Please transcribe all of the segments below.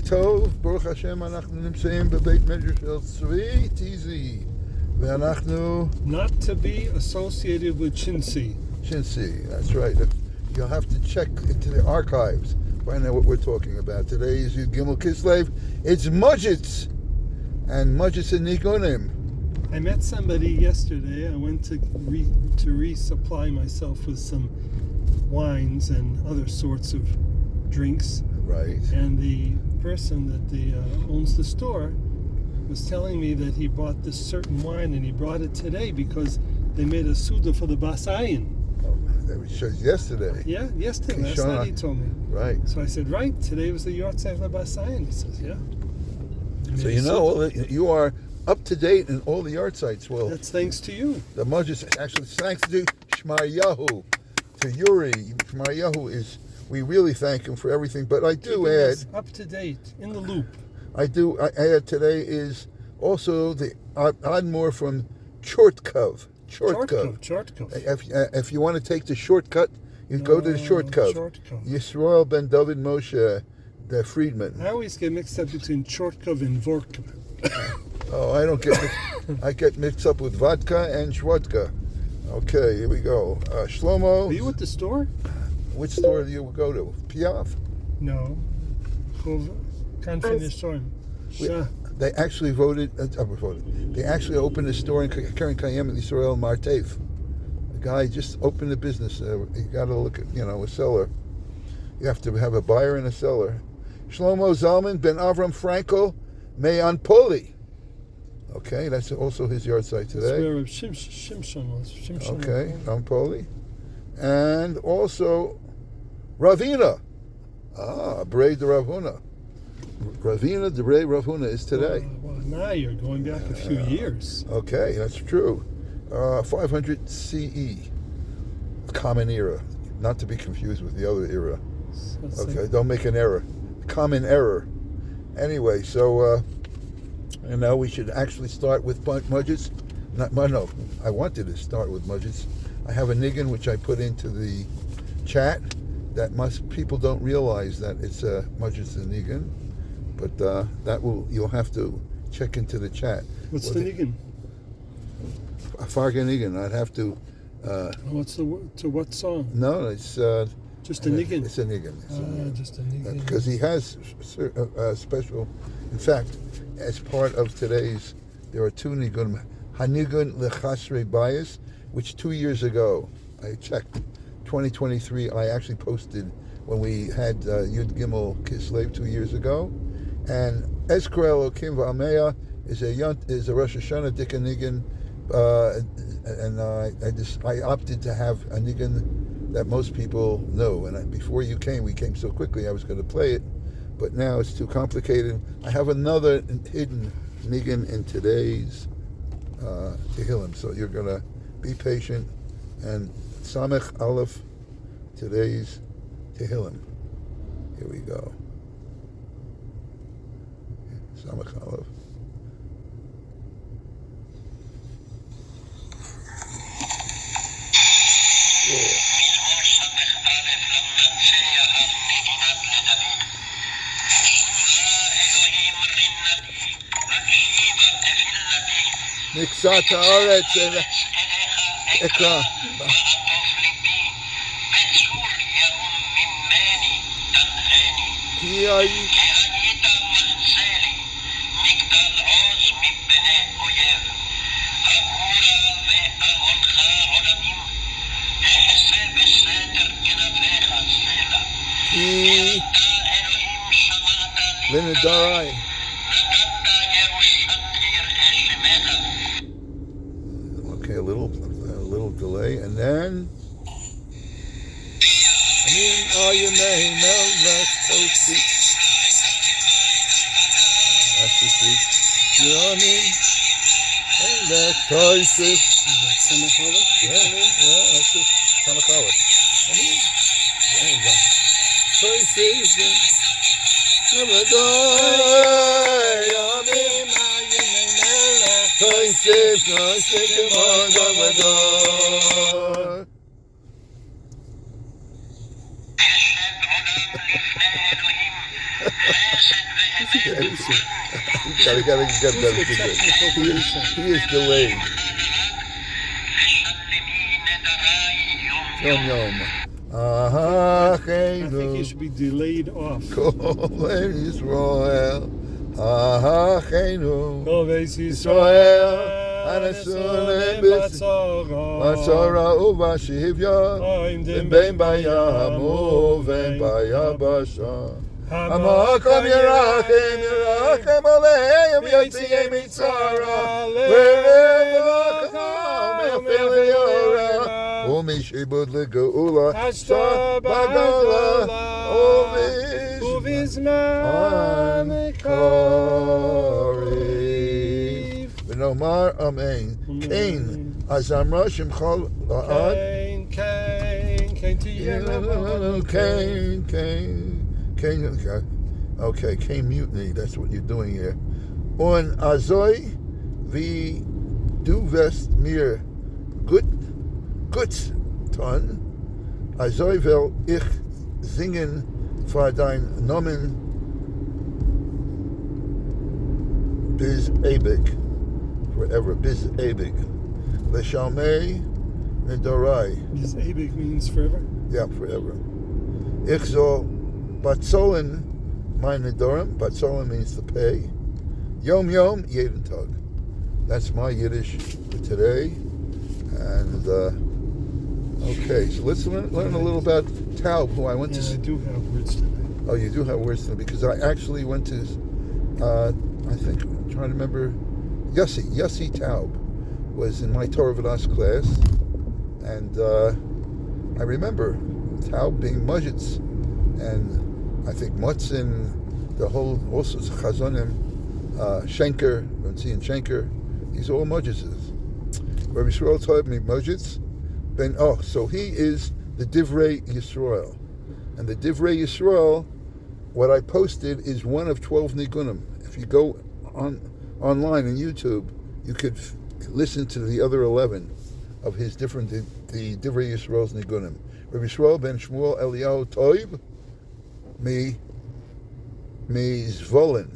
טוב, ברוך השם, אנחנו נמצאים בבית מדרש של צבי טיזי, ואנחנו... Not to be associated with Shinsi. Shinsi, that's right. You'll have to check into the archives, find out what we're talking about. Today is Yud Gimel Kislev. It's Mujitz, and Mujitz and Nigunim. I met somebody yesterday. I went to resupply myself with some wines and other sorts of drinks. Right. And the person that owns the store was telling me that he bought this certain wine and he brought it today because they made a Suda for the Basayin. Oh, that was just yesterday. Yeah, yesterday. Last night he told me. Right. So I said, right, today was the Yortzeit for the Basayin. He says, yeah. So you know, you are up to date in all the art sites. Well, that's thanks to you. The Mujitz, actually, thanks to Shmaryahu, to Yuri. Shmaryahu is, we really thank him for everything. But I do add, up to date, in the loop. I add today is also the Admor from Chortkov. If you want to take the shortcut, you go to the Chortkov. Yisrael ben David Moshe, the Friedman. I always get mixed up between Chortkov and Vorkov. Oh, I don't get I get mixed up with vodka and shvodka. Okay, here we go. Shlomo. Are you at the store? Which store do you go to? Piaf? No. Can't finish store. They actually voted. They actually opened a store in Keren Kayem in Israel, Martev. The guy just opened a business. You got to look at, a seller. You have to have a buyer and a seller. Shlomo Zalman ben Avram Frankel Me'an Poli. Okay, that's also his yard site today. That's where Shimshon was. Okay, Poli. And also Ravina. Brei de Ravuna. Ravina de Brei Ravuna is today. Well, now you're going back a few years. Okay, that's true. 500 CE. Common era. Not to be confused with the other era. Okay, don't make an error. Common error. Anyway, so now we should actually start with Mujitz. No, I wanted to start with Mujitz. I have a niggin which I put into the chat. People don't realize that it's a Mujitz and niggin, but you'll have to check into the chat. What's the niggin? A farga niggin. I'd have to. To what song? No, it's just a niggin. It's a niggin. Just a niggin. Because he has special. In fact, as part of today's, there are two nigun. Hanigun lechasrei bias, which 2 years ago I checked. 2023, I actually posted when we had Yud Gimel Kislev 2 year ago, and Ezkra Elokim V'Ameya is a Rosh Hashanah Dika nigun, and I opted to have a nigun that most people know. And before you came, we came so quickly, I was going to play it, but now it's too complicated. I have another hidden nigun in today's Tehillim, so you're going to be patient. And Samech Aleph, today's Tehillim. Here we go. Samech Aleph. מקצת הארץ אקרא. כי היית מחסה לי, מגדל עוז מפני אויב. עבורה ואהונך עולמים, החסה בסתר כנפיך סלע. כי אתה אלוהים שמעת לי לנדרי. Okay, a little delay, and then that's the sweet. You know what I mean? And that's Toysif. Yeah, that's it. Samachala. There you go. Toysif. He's a producer. Gotta get He's the technical producer. He is delayed. Yom Yom. I think he should be delayed off. Kol Yisrael. Achenu. Kol Beis Yisrael. Yisrael. Matzora uvashivya. V'bein bayam uvein bayabasha. Hamakom Yerachem Aleim Yotzei Mitzara. V'revakom Efiliyora. Umishibud legeula. Hashta Bagola. Uvizman Koriv. V'nomar Amen. Kain Azamra Shimchol La'ad. Cain to you. Cain. Okay, Cain mutiny. That's what you're doing here. On Azoy vi du wirst mir gut tun. Azoy will ich singen für dein Namen bis ewig, forever, bis ewig. Leshalmei nedorai. This Abik means forever. Yeah, forever. Ich soll batzolen meine Nedorim. Batzolen means to pay. Yom Yom, jeden Tag. That's my Yiddish for today. And, okay, so let's learn a little about Taub, who I went And to... I do have words today. Oh, you do have words today, because I actually went to, I think, I'm trying to remember, Yossi Taub was in my Torah Vodas class, and I remember Taub being Mujitz, and I think Mutzin, the whole, also Chazonim, Schenker, Ronzi and Schenker, these are all Mujitzes. Rabbi Yisrael Taub me Mujitz, so he is the Divrei Yisrael. And the Divrei Yisrael, what I posted is one of 12 Nigunim. If you go online on YouTube, you could listen to the other 11 of his different, the Divrei Yisrael's Nigunim. Rabbi Yisrael ben Shmuel Eliyahu Toib, me Zvolin.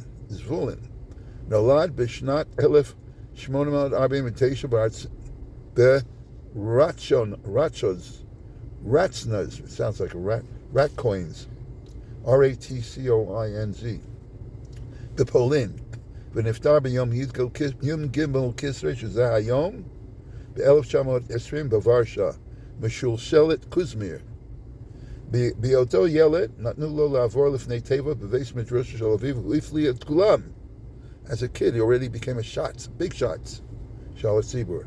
Nolad b'shnat 1849 Ratznas, it sounds like a rat coins, Ratcoins, Bepolin, v'niftar b'yom Yom Gimel Kisrei shezeh hayom, ב-1920 בוורשה, משולשלת קוזמיר. באותו ילד נתנו לו לעבור לפני טבע בבית מדרש של אביו, הוא הפליא את כולם. As a kid, he already became a big shots, של הציבור.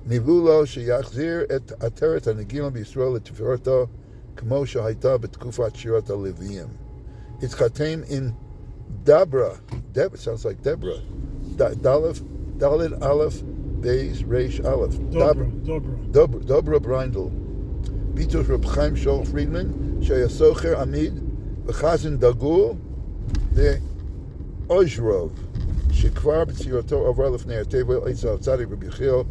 ניבאו לו שיחזיר את עטרת הנגילה בישראל לתפארתו, כמו שהייתה בתקופת שירת הלוויים. התחתן עם דברה, sounds like Deborah, דלת א' בייס ריש א', דברה בריינדל. ביטוש רב חיים שאול פרידמן, שהיה סוחר עמיד וחזן דגול ואוז'רוב, שכבר בציורתו עבר לפני הטבע עצה הצדיק רבי יחיאל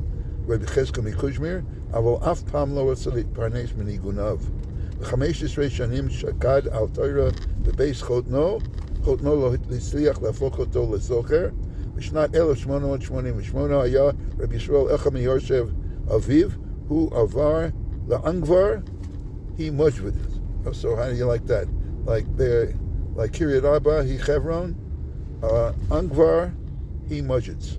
רבי חזקאל מקוז'מיר, אבל אף פעם לא רצה להתפרנס מניגוניו. ב-15 שנים שקד על תורה בבייס חותנו לא הצליח להפוך אותו לסוחר. בשנת 1888 היה רבי ישראל אחד מיורשיו אביו, הוא עבר לאנגבר, he merged with it. So how do you like that? Like Kiryat Arba, he Chevron, Angvar, he Mujitz.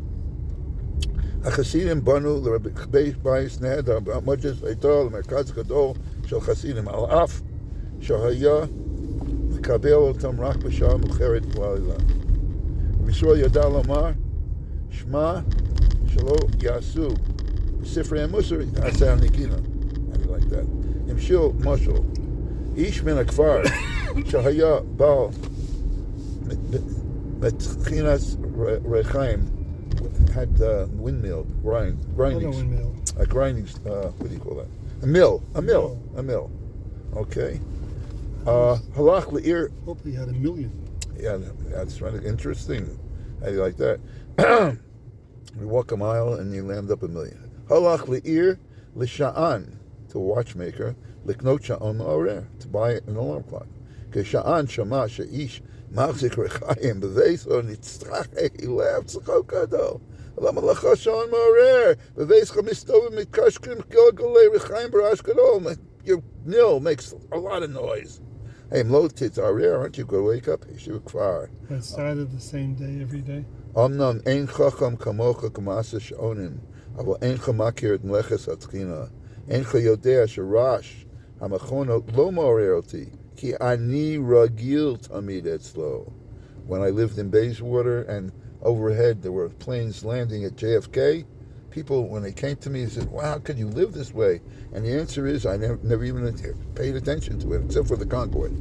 החסידים בנו לרבי בייס נהד המוג'ס הייתו למרכז גדול של חסידים, על אף שהיה מקבל אותם רק בשעה מאוחרת בלילה. רבי ישראל ידע לומר, שמע שלא יעשו בספרי המוסר עשה הנגינה. אני like that. המשיל משל, איש מן הכפר שהיה בעל בתחינת רחיים, had windmill, grinding, a grinding, what do you call that? A mill. Okay. Halach le'ir. Hope he had a million. Yeah, that's right. Interesting. How do you like that? You walk a mile and you land up a million. Halach le'ir l'sha'an, to a watchmaker, l'knot sha'on ma'oreh, to buy an alarm clock. K'sha'an shama she'ish Machzik Rechayim Beveso Nitzrache. He laughed. Tzachok Gadol. Lama Lacha Shon Morer. Bevescha Mistovim Mikashkrim Gilgale Rechayim Barash Gadol. Your nil makes a lot of noise. Hey, Mlotit Arer, aren't you going to wake up? Yeshiva Kfar. That started the same day every day. Omnam Ein Chacham Kamocha Kamasa Shonim. Avo Eincha Makir et Mleches Hatzchina. Eincha Yodea Sharash. Hamachona Lo Morer Oti. Ki Ani Ragil Tamid Etzlo. When I lived in Bayswater and overhead there were planes landing at JFK, people, when they came to me, they said, wow, how could you live this way? And the answer is, I never even paid attention to it, except for the Concorde.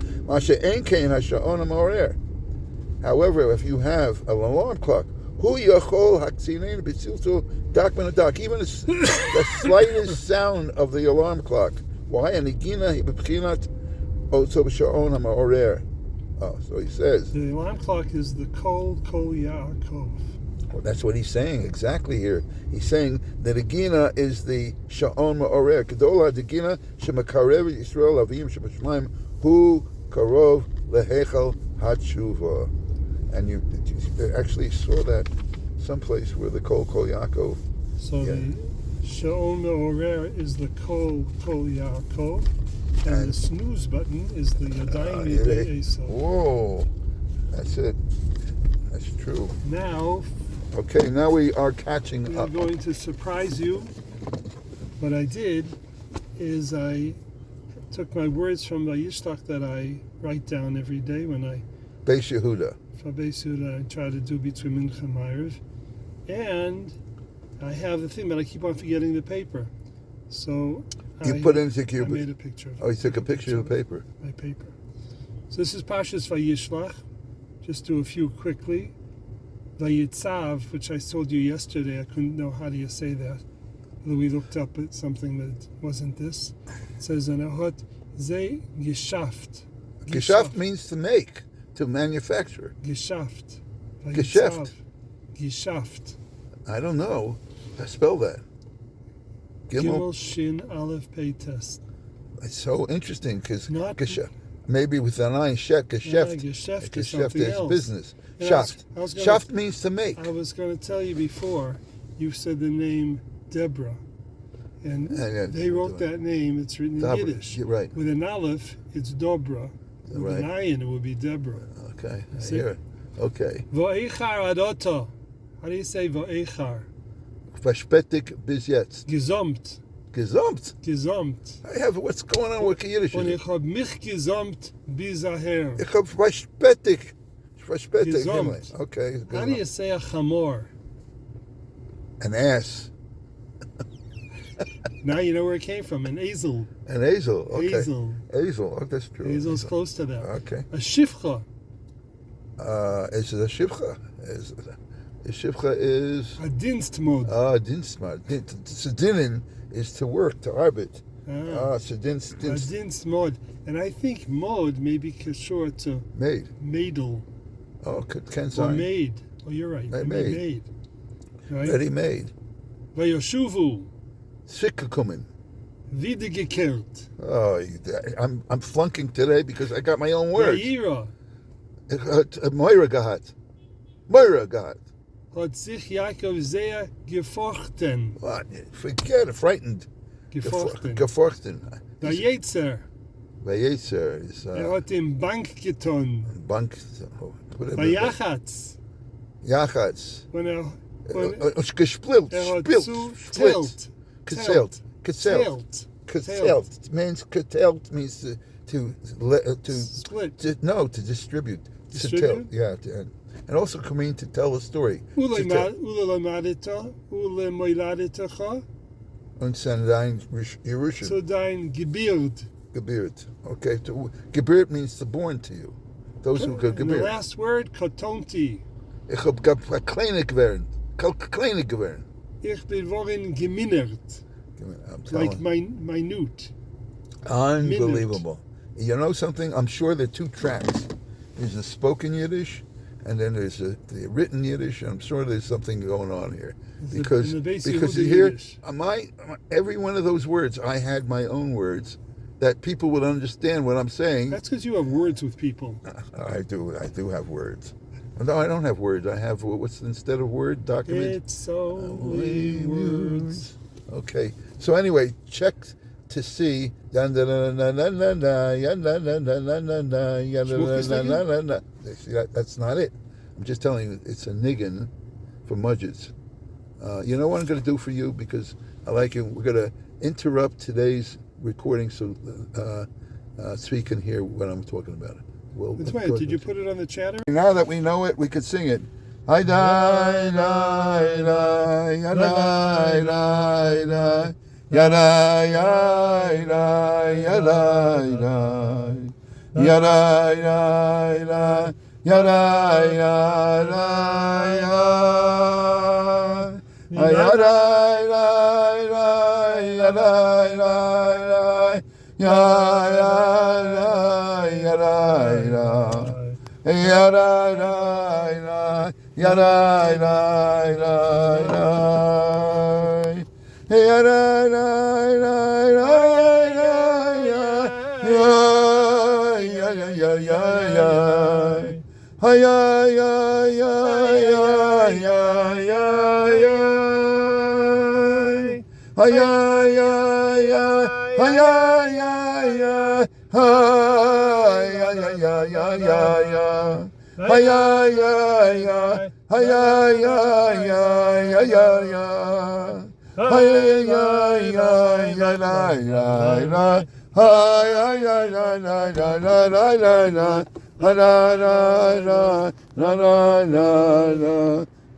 However, if you have an alarm clock, even the slightest sound of the alarm clock, why? Oh, so he says, the alarm clock is the Kol Yaakov. Well, that's what he's saying exactly here. He's saying that the Gina is the Sha'on Ma'orer. Kedola the Gina Shemakarev Yisrael Avim Shebashmaim Hu Karov Lehechel Hatshuva. And you actually saw that someplace where the Kol Yaakov. So the Sha'on Ma'orer is the Kol Yaakov, and the snooze button is the Yadayim Yedei Esau. Whoa, that's it. That's true. Now. Okay, now we are catching up. I'm going to surprise you. What I did is I took my words from Vayishlach that I write down every day when I... Beis Yehuda. For Beis Yehuda, I try to do between Mincha and Ma'ariv. And I have the thing, but I keep on forgetting the paper. So you put into I made a picture of it. Oh, you took a picture of the paper. My paper. So this is Pashas Vayishlach. Just do a few quickly. Vayitzav, which I told you yesterday, I couldn't know how do you say that. We looked up at something that wasn't this. It says in Ahot, Ze Geshaft. Geshaft means to make, to manufacture. Geshaft. Geschäft. Geshaft. I don't know. Spell that. Gimel Shin Aleph Pei Test. It's so interesting because Geshaft. Maybe with an I, Geschäft. Geshaft is Geschäft something is else. business. Shaft. Shaft means to make. I was going to tell you before, you said the name Deborah. And they wrote that name, it's written in Yiddish. You're right. With an Aleph, it's Dobra. With an Ayin, it would be Deborah. Okay, I hear it. Okay. Vo'echar adoto. How do you say vo'echar? Verspätig bis jetzt. Gesamt. Gesamt? Gesamt. I have, what's going on with Yiddish? Und ich hab mich gesamt bis daher. Ich hab verspätig. Gesamt. Okay. How do you say a chamor? An ass. Now you know where it came from. An azel. An azel. Okay. Azel. Azel. Oh, that's true. Azel's close to that. Okay. A shifcha. Is it a shivcha? A shivcha is... A dinstmod. Dienstmod. Sedinin is to work, to arbeit. Sedinst. A dinstmod. And I think mod may be kashor to... Made. Madel. Oh, can Or made. Oh, you're right. Made. Right? Ready made. Vayoshuvu. Sikkukumen. Wiedergekehrt. Oh, I'm flunking today because I got my own words. Vayira. Moira gehat. Moira gehat. Hat sich Yaakov sehr gefochten. What? Forget it. Frightened. Gefochten. Gefochten. Vayetzer. Vayetzer is... hat im Bank getan. Bank... Vayachatz. Yachatz. When Gesplilt. Split. Gezelt. Means curtailed means to split. To distribute. Distribute? Yeah. And also can mean to tell a story. Ule lemadeta, ule moiladetecha. Und sein dein Yerushin. So dein Gebirt. Gebirt. Okay. Gebirt means to born to you. Those who go And the gebirt. last word, katonti. Ich hab kleine geworden. Kleine geworden. Ich bin worden geminert. Like minute. Unbelievable. Minute. You know something? I'm sure there are two tracks. There's a spoken Yiddish, and then there's the written Yiddish. And I'm sure there's something going on here because here, every one of those words, I had my own words, that people will understand what I'm saying. That's because you have words with people. I do have words. No, I don't have words. I have, what's instead of word? Document? It's only words. Okay. So anyway, check to see. See, that's not it. I'm just telling you, it's a niggin for mudgets. You know what I'm going to do for you, because I like it. We're going to interrupt today's recording so you can hear what I'm talking about. Well, That's right. Did you put it on the chatter? Now that we know it, we could sing it. Hi die die die ya die die die ya die die ya die die ya die die ya die die ya die ya die ya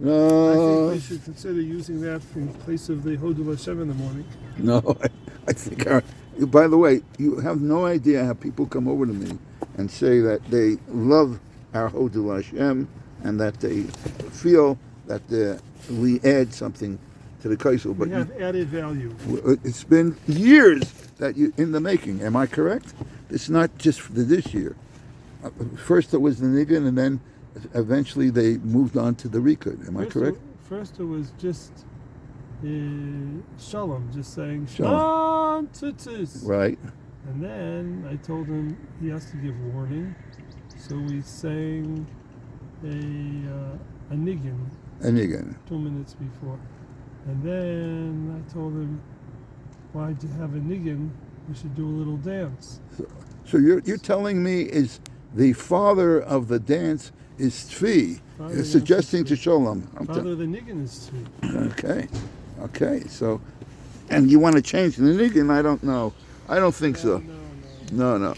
I think we should consider using that in place of the Hodul Hashem in the morning. No, I think. By the way, you have no idea how people come over to me and say that they love our Hodul Hashem and that they feel that we add something to the Kaisel. We have added value. It's been years that you in the making. Am I correct? It's not just for this year. First it was the Nigun, and then eventually they moved on to the Rikud. Am I correct? First it was just Shalom, just saying Shalom. Tzitzis. Right. And then I told him he has to give warning, so we sang a niggin. A niggin. 2 minutes before. And then I told him, why'd you have a niggin? We should do a little dance. So you're telling me is the father of the dance is Tzvi. You're suggesting to Sholem. Father of the niggin is Tzvi. Okay. So, and you want to change the niggin? I don't know. I don't think so. No. No.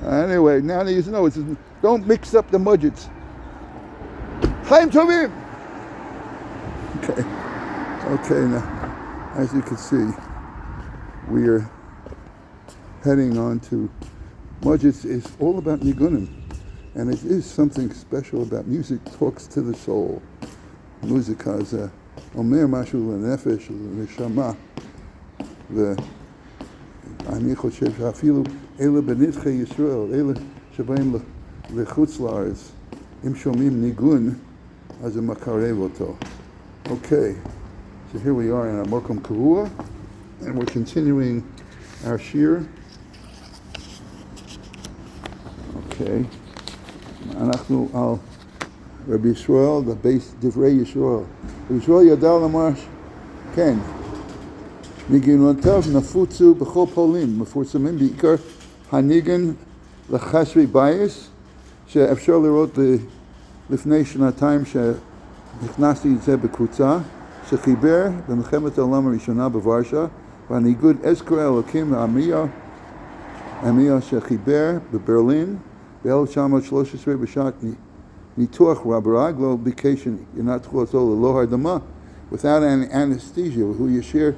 Anyway, now that you know, it says, don't mix up the mudgets. Chaim Tovim! Okay, now, as you can see, we are heading on to mudgets. Is all about nigunim, and it is something special about music. Talks to the soul. Muzika is omer mashu lenefesh leneshama. אני חושב שאפילו אלה בנדחי ישראל, אלה שבאים לחוץ לארץ, אם שומעים ניגון, אז זה מקרב אותו. Okay, so here we are in our Mokum Kavua, and we're continuing our shir. Okay, אנחנו על רבי ישראל, the base דברי ישראל. רבי ישראל ידע לומר, כן, ניגונותיו נפוצו בכל פולין, מפורסמים בעיקר הניגון לחסרי בייס, שאפשר לראות לפני שנתיים שנכנסתי את זה בקבוצה, שחיבר במלחמת העולם הראשונה בוורשה, והניגוד אזכר אלוקים העמייה שחיבר בברלין ב-1913 בשעת ניתוח ברגלו ביקש ינתחו אותו ללא הרדמה, without an anesthesia, who ישיר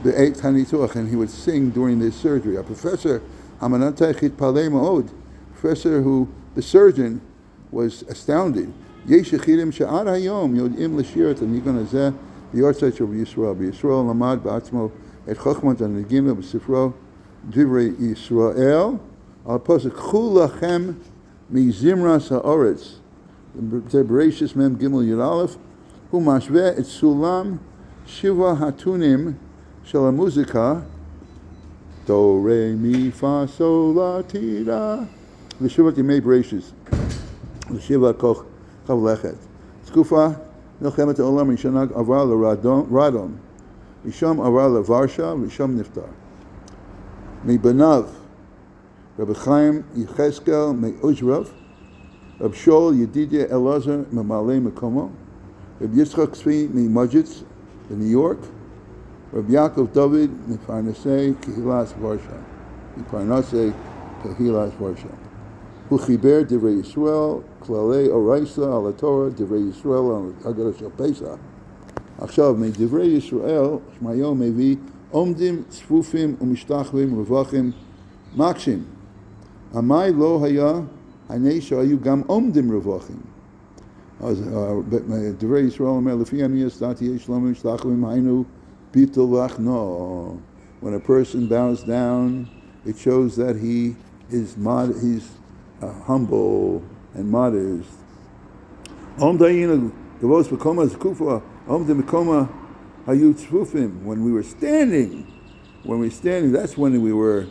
בעת הניתוח, and he would sing during this surgery. A professor, המנתח התפלא מאוד, professor who, the surgeon, was astounded. יש יחידים שעד היום יודעים לשיר את הניגון הזה ביורצייט של ישראל. בישראל למד בעצמו את חוכמת הנגינה בספרו דברי ישראל, על הפוסק, קחו לכם מזמרת הארץ, זה בראשית מ' ג' י' א', הוא משווה את סולם שבע הטונים של המוזיקה, דו, רי, מי, פה, סול, לה, טי, לה, לשבעת ימי בראשית, לשבע כוכב לכת. תקופה מלחמת העולם הראשונה עברה לרדום, משם עברה לוורשה ושם נפטר. מבניו רבי חיים יחזקאל מאוז'רוב, רב שאול ידידיה אלעזר ממלא מקומו, רב יצחק צבי ממג'יץ בניו יורק, רב יעקב דוד מפרנסי קהילת ורשה, מפרנסי קהילת ורשה. הוא חיבר דברי ישראל, כללי אורייסה על התורה, דברי ישראל על הגדה של פסח. עכשיו, מדברי ישראל, שמעיהו מביא עומדים, צפופים ומשתחווים, רווחים, מקשים. המאי לא היה, הנה שהיו גם עומדים רווחים. אז דברי ישראל אומר, לפי אני יסדתי יש לנו משתחווים, היינו ביטל לחנו. When a person bows down, it shows that he's humble and modest. Omdayina gavos b'koma zkufa, omdim b'koma hayu tzfufim. When we were standing, that's when we were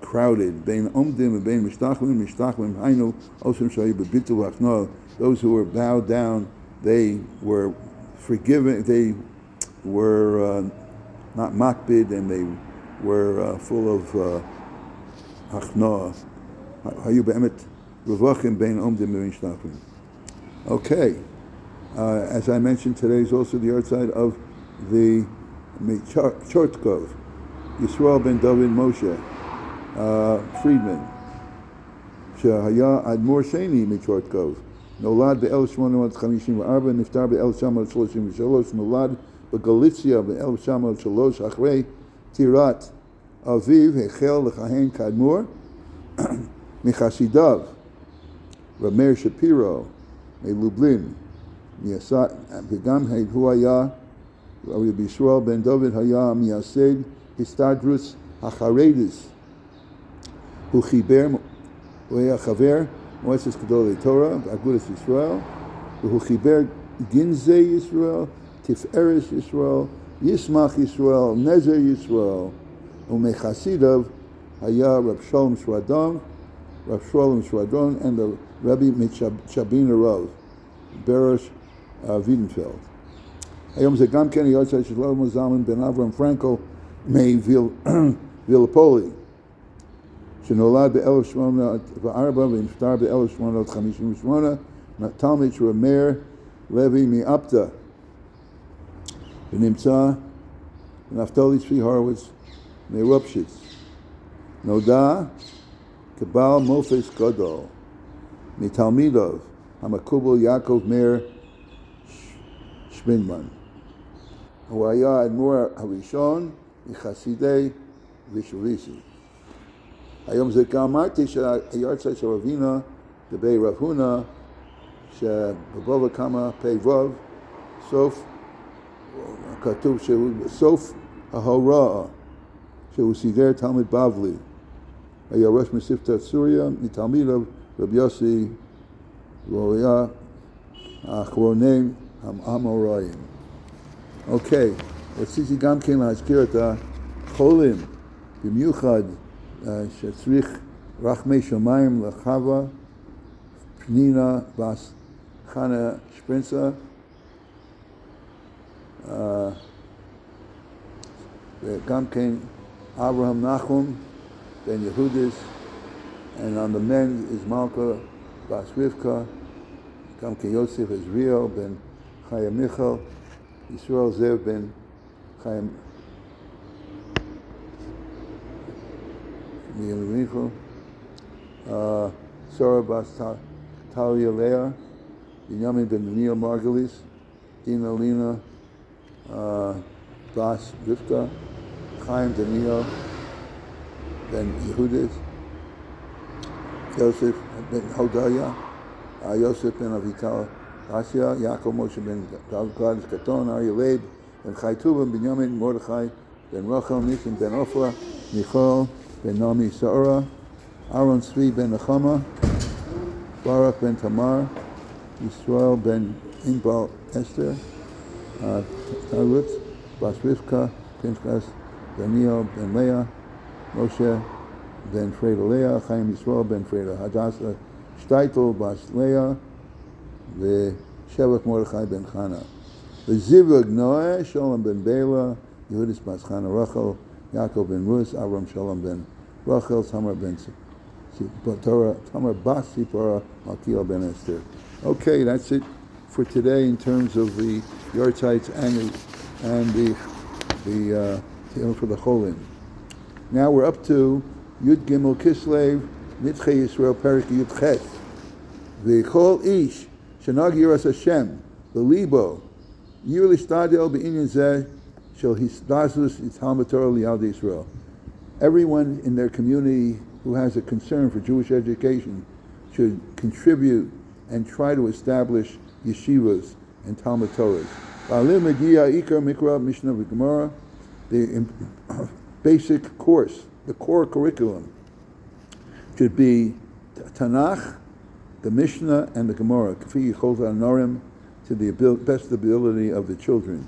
crowded. Bein omdim and bein mishtachlim, hainu osem shayu b'bitul lachno. Those who were bowed down, they were forgiven. They were not makbid, and they were full of achnoah. Hayu be'emet revachim bein omdim bein mishtachlim. Okay, as I mentioned, today is also the outside of the Chortkov, Yisrael ben David Moshe Friedman, Shehaya Admor Sheni Michortkov, Nolad ב-1854, נפטר ב-1933, נולד בגליציה ב-1903, אחרי פטירת אביו החל לכהן כאדמו"ר מחסידיו, רב מאיר שפירו מלובלין, וגם הוא היה, רבי ישראל בן דוד היה מייסד הסתדרות החרדית. הוא היה חבר מועצת גדולי תורה באגודת ישראל, והוא חיבר גנזי ישראל, תפארת ישראל, ישמח ישראל, נזר ישראל, ומחסידיו היה רב שלום שרדון, and the Rabbi Mitz'abin Rav, בראש וידנפלד. היום זה גם כן היועצת של שלמה זלמן בן אברהם פרנקל מווילפולי, שנולד ב-1804 ונפטר ב-1858, תלמיד של מאיר לוי מאפתא, ונמצא נפתלי צבי הורוביץ מרופשיץ. נודע כבעל מופס גדול מתלמידיו המקובל יעקב מאיר שווינמן. הוא היה האדמו"ר הראשון מחסידי וישליסי. היום זה גם אמרתי שהיורצייט של רבינה דבי רב הונא, שבבבא קמא פ"ו, סוף, כתוב שהוא סוף ההוראה, שהוא סידר תלמיד בבלי. היה ראש מספתא סוריה, מתלמידיו רבי יוסי, והוא היה האחרונים האמוראים. אוקיי, רציתי גם כן להזכיר את החולים, במיוחד שצריך רחמי שמיים לחווה, פנינה בס חנה שפרינצה, וגם כן אברהם נחום ben Yehudis, and on the men is Malka Bas Rivka, Gamke Yosef Israel ben Chaya Michal, Yisrael Zev ben Chaya Michal, Sarah Bas Talia Leah, Binyamin ben Daniel Margulis, Dina Lina Bas Rivka, Chaim Daniel ben Yehudis, Yosef ben Hodaya, Yosef ben Avital Asya, Yaakov Moshe ben Gladys Katon, Aryeh Leib ben Chaytuba, Binyamin Mordechai ben Rachel, Nissim ben Ofra, Michal ben Nami Saora, Aaron Tzvi ben Nechama, Barak ben Tamar, Yisrael ben Inbal Esther, Tarut, Bas Rivka, Pinchas, Daniel ben Leah, Moshe ben Freda Leah, Chaim Yisrael ben Freda, Hadassah Shteitel Bas Leah, Shevach Mordechai ben Chana. The Zivug Noah, Shalom ben Bela, Yehudis Bas Chana Rachel, Yaakov ben Rus, Avram Shalom ben Rachel, Tamar ben Torah, Tamar Bas Sipora, Malkiel ben Esther. Okay, that's it for today in terms of the Yartites and the for the Cholin. Now we're up to Yud Gimel Kislev, Nidchei Yisrael Perik Yud Chet. V'chol ish shenag yiras Hashem, the libo, yir lishtadel be'inyan zeh shel hisdazus Talmud Torah liyad Yisrael. Everyone in their community who has a concern for Jewish education should contribute and try to establish yeshivas and Talmud Torahs. The basic course, the core curriculum, should be Tanakh, the Mishnah, and the Gemara, to the best ability of the children.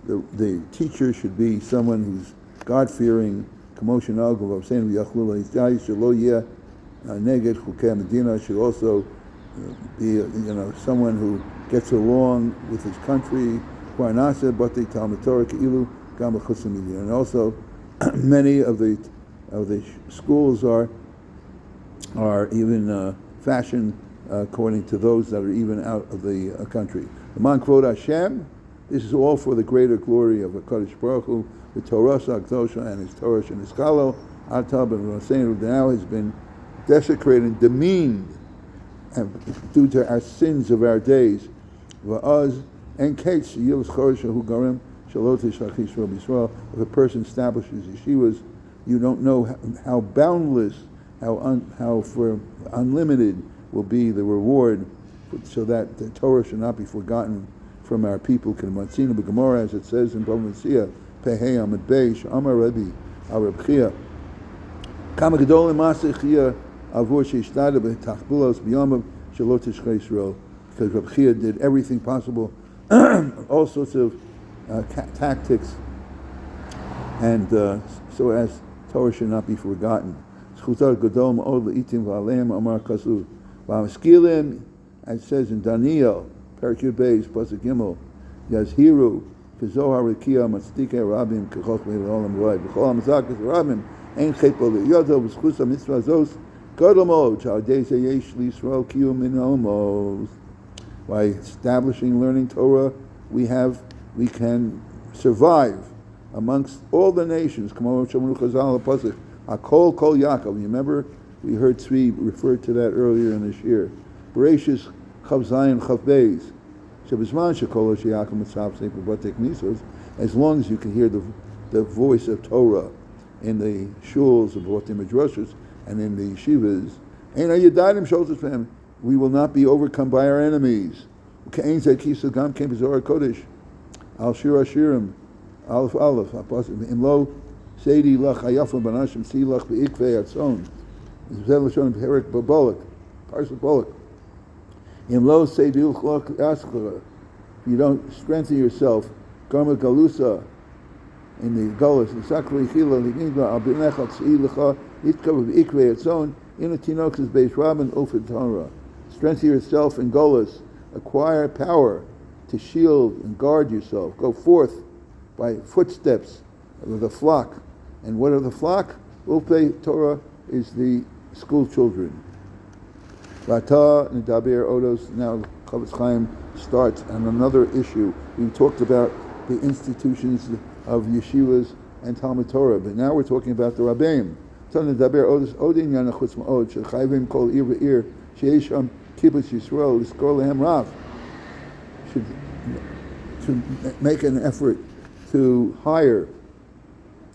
The teacher should be someone who's God-fearing, should also be someone who gets along with his country, and also many of the schools are even fashioned according to those that are even out of the country. Aman Kvod Hashem, this is all for the greater glory of HaKadosh Baruch Hu, the Torah Akdosha and his Torah and his Kalo, Atab and Raseinu now has been desecrated and demeaned due to our sins of our days. Va'az and Kates Yil Chorish Hu Garim Shalot Shachish Rob Yisrael. If a person establishes yeshivas, you don't know how boundless, how unlimited will be the reward, so that the Torah should not be forgotten from our people. K'matzina b'Gemara, as it says in Bava Metzia, Pehei Amud Beis, Amar Rabbi Reb Chia, Kama Gedol L'Maseh Chia Avur Sheishtada B'Tachbulos B'Yamav Shalot Tishchei Yisrael, because Reb Chia did everything possible, all sorts of tactics, and so as Torah should not be forgotten. Zchutar Gadol Ma'od L'Itim V'Aleim Amar Kasuv V'Amaskilim, as it says in Daniel, Perek Yud Beis, Pasuk Gimel, Yazhiru K'Zohar Rekia Matztikei Rabim K'Choch V'Olam Roy B'Chol HaMazakas Rabim Ein Chet Bo L'Yodo B'Schus HaMitzvah Zos Gadol Mod Sha'adei Zeh Yesh L'Yisrael Kiyum Min Almos. By establishing learning Torah, we can survive amongst all the nations. K'mo Shomru Chazal HaPasuk Hakol Kol Yaakov. You remember we heard Tzvi referred to that earlier in this year. Bereshis Chav Zayin Chav Beis. As long as you can hear the voice of Torah in the shuls of the midrashos and in the yeshivas, we will not be overcome by our enemies. Al Shir Hashirim, Aleph Aleph, Imlo Seidi Lach Hayafim Banashim Si Lach Be'ikvei Atzon. Zel Lashon Perik Babolak, Parshat Bolak. If you don't strengthen yourself, Garma Galusa in the Galus, Sakri Chila, Abinecha Tz'ilecha, Yitkava Ikve Etzon, in a Tinox's base Rabin Ofid Torah. Strengthen yourself in Galus, acquire power to shield and guard yourself. Go forth by footsteps of the flock. And what are the flock? Ulpei Torah is the school children. Vata Nidaber Odos. Now Chavetz Chaim starts on another issue. We talked about the institutions of yeshivas and Talmud Torah, but now we're talking about the Rabbeim. Nidaber Odos Odin Yana Chutz Ma'od Shechayvim Kol Ir Ve'ir Sheisham Kibbutz Yisrael L'Skor Lehem Rav. Should make an effort to hire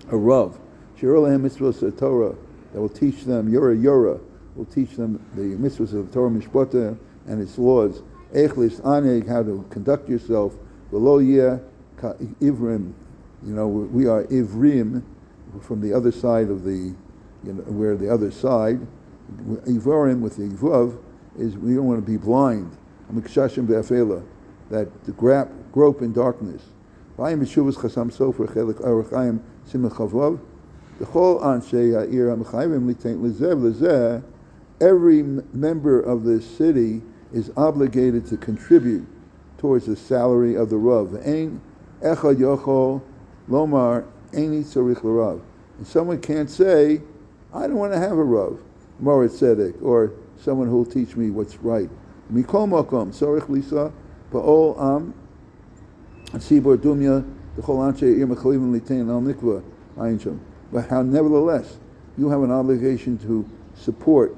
a Rav. Shirol Lehem Mitzvos Torah that will teach them Yora. Will teach them the mitzvahs of the Torah Mishpata and its laws. Echlis Aneg, how to conduct yourself. V'lo yeh ka Ivrim, we are Ivrim from the other side of the, we're the other side. Ivarim with the Vav is we don't want to be blind. Amikshashim be'afela, that the grope in darkness. Vayim b'shuvas chasam sofer chelik arachayim simachavav. The whole anshe ha'ir ha'mechayim litain lezev lezeh. Every member of the city is obligated to contribute towards the salary of the Rav. Ein echad yochol lomar eini tzarich l'Rav. And someone can't say, I don't want to have a Rav, Moritz Tzedek, or someone who will teach me what's right. Mikol makom tzarich lisa ba'ol am tzibor dumya d'chol anshe ir mechalivim litain al mikvah ayin sham. But how, nevertheless, you have an obligation to support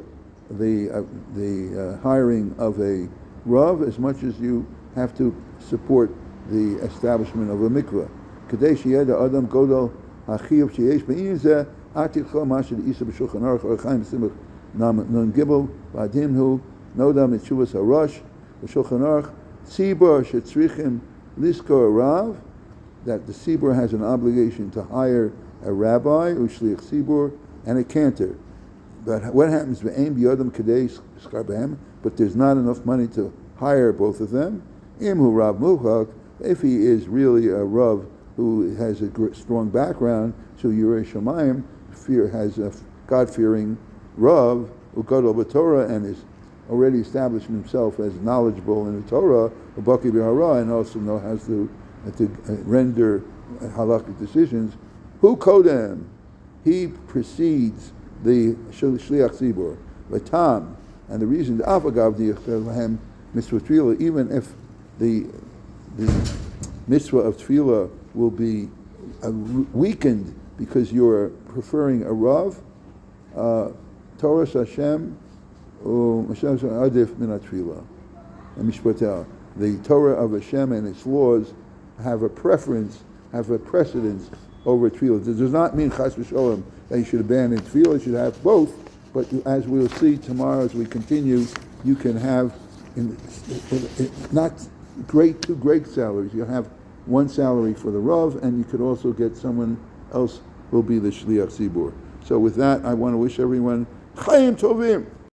the hiring of a Rav as much as you have to support the establishment of a mikvah. Kadei sheyeda adam godol hachiyuv sheyesh be'in zeh atikcha mashad isa b'shulchan aruch orchaim simach nun gibel v'adim hu nodam etshuvas harash b'shulchan aruch tzibur shetzrichim liskor Rav, that the tzibur has an obligation to hire a rabbi, ushliach tzibur, and a cantor. But what happens? But there's not enough money to hire both of them. Imhu Rav Muhak, if he is really a Rav who has a strong background, so Yirei Shamayim has a God-fearing Rav who gadol b'Torah and is already established himself as knowledgeable in the Torah, Baki b'Hara, and also knows how to render halakhic decisions. Who kodem? He precedes the shliach tzibur, latam, and the reason the avagav di'achelahem mitzvah tefillah, even if the mitzvah of tefillah will be weakened because you're preferring a Rav, Torah Hashem adif min tefillah, and mishpatah. The Torah of Hashem and its laws have a precedence over tefillah. It does not mean chas v'sholem that you should abandon tefillah. You should have both. But as we'll see tomorrow as we continue, you can have not two great salaries. You have one salary for the Rav, and you could also get someone else who will be the shliach tzibur. So with that, I want to wish everyone chayim tovim.